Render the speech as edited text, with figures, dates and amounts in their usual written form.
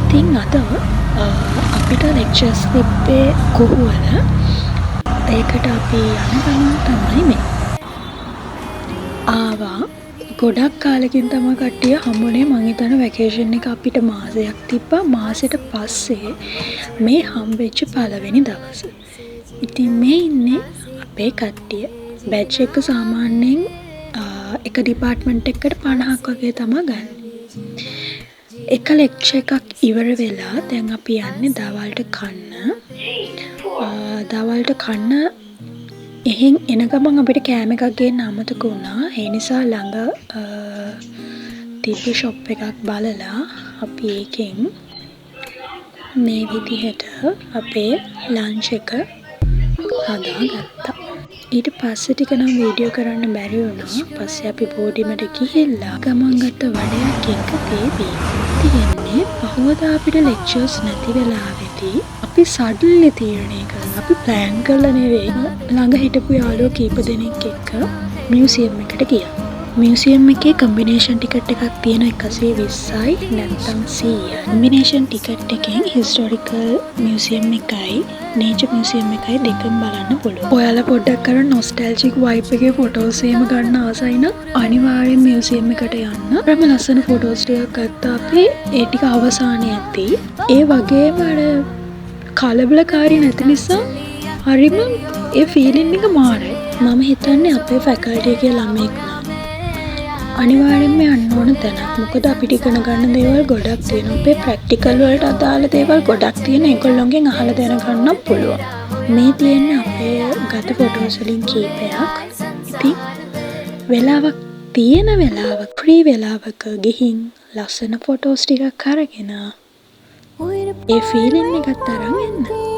ඉතින් අද අපිට ලෙක්චර්ස් තිබ්බේ කොහුවල. ඒකට අපි යන ගමන් තමයි මේ. ආවා ගොඩක් කාලෙකින් තමයි කට්ටිය හම්බුනේ. මං හිතන වැකේෂන් එක අපිට මාසයක් තිබ්බා. මාසෙට පස්සේ මේ හම්බෙච්ච පළවෙනි දවස. ඉතින් මේ ඉන්නේ අපේ කට්ටිය. බැච් එක සාමාන්‍යයෙන් එක ඩිපාර්ට්මන්ට් එකකට 50ක් වගේ තමයි ගන්න. එක ලෙක්චර් එකක් ඉවර වෙලා දැන් අපි යන්නේ දවල්ට කන්න. දවල්ට කන්න එහෙන් එන ගමන් අපිට කෑම එකක් ගේන්න අමතක වුණා. ඒ නිසා ළඟ තිබ්බ ෂොප් එකක් බලලා අපි ඒකෙන් මේ විදිහට අපේ ලන්ච් එක හදාගත්තා. ඊට පස්සේ ටික නම් වීඩියෝ කරන්න බැරි වුණා. පස්සේ අපි බෝඩිමට ගිහිල්ලා ගමන් ගත්ත වඩයක් එක තේබී තියෙන්නේ. පහවදා අපිට ලෙක්චර්ස් නැති වෙලාවෙදී අපි සඩන්ලි තීරණය කරලා අපි ප්ලෑන් කරලා නෙවෙයි ළඟ හිටපු යාළුවෝ කීප දෙනෙක් එක්ක මියුසියම් එකට ගියා. මියුසියම් එකේ කම්බිනේෂන් ටිකට් එකක් තියෙන 120යි නැත්නම් 100යි. කම්බිනේෂන් ටිකට් එකෙන් හිස්ටොරිකල් මියුසියම් එකයි නේචර් මියුසියම් එකයි දෙකම බලන්න පුළුවන්. ඔයාලා පොඩ්ඩක් අර නොස්ටැල්ජික් වයිබ් එකේ ෆොටෝස් එහෙම ගන්න ආසයි නම් අනිවාර්යෙන් මියුසියම් එකට යන්න. ප්‍රම ලස්සන ෆොටෝස් ටිකක් ගත්තා අපි. ඒ ටික අවසානයේ ඇති. ඒ වගේම අර කලබලකාරී නැති නිසා හරිම ඒ ෆීලින් එක මාරයි. මම හිතන්නේ අපේ ෆැකල්ටි එකේ ළමෙක් නම් අනිවාර්යෙන්ම යන්න ඕන තැනක්. මොකද අපිට ඉගෙන ගන්න දේවල් ගොඩක් තියෙනවා. අපේ ප්‍රැක්ටිකල් වලට අදාළ දේවල් ගොඩක් තියෙන. ඒගොල්ලොන්ගෙන් අහලා දැනගන්න පුළුවන්. මේ තියෙන්නේ අපේ ගත ෆොටෝස් වලින් කීපයක්. ඉතින් වෙලාවක් තියෙන වෙලාවක ෆ්‍රී වෙලාවක ගිහින් ලස්සන ෆොටෝස් ටිකක් අරගෙන ඒ ෆීලින් එකත් අරන් එන්න.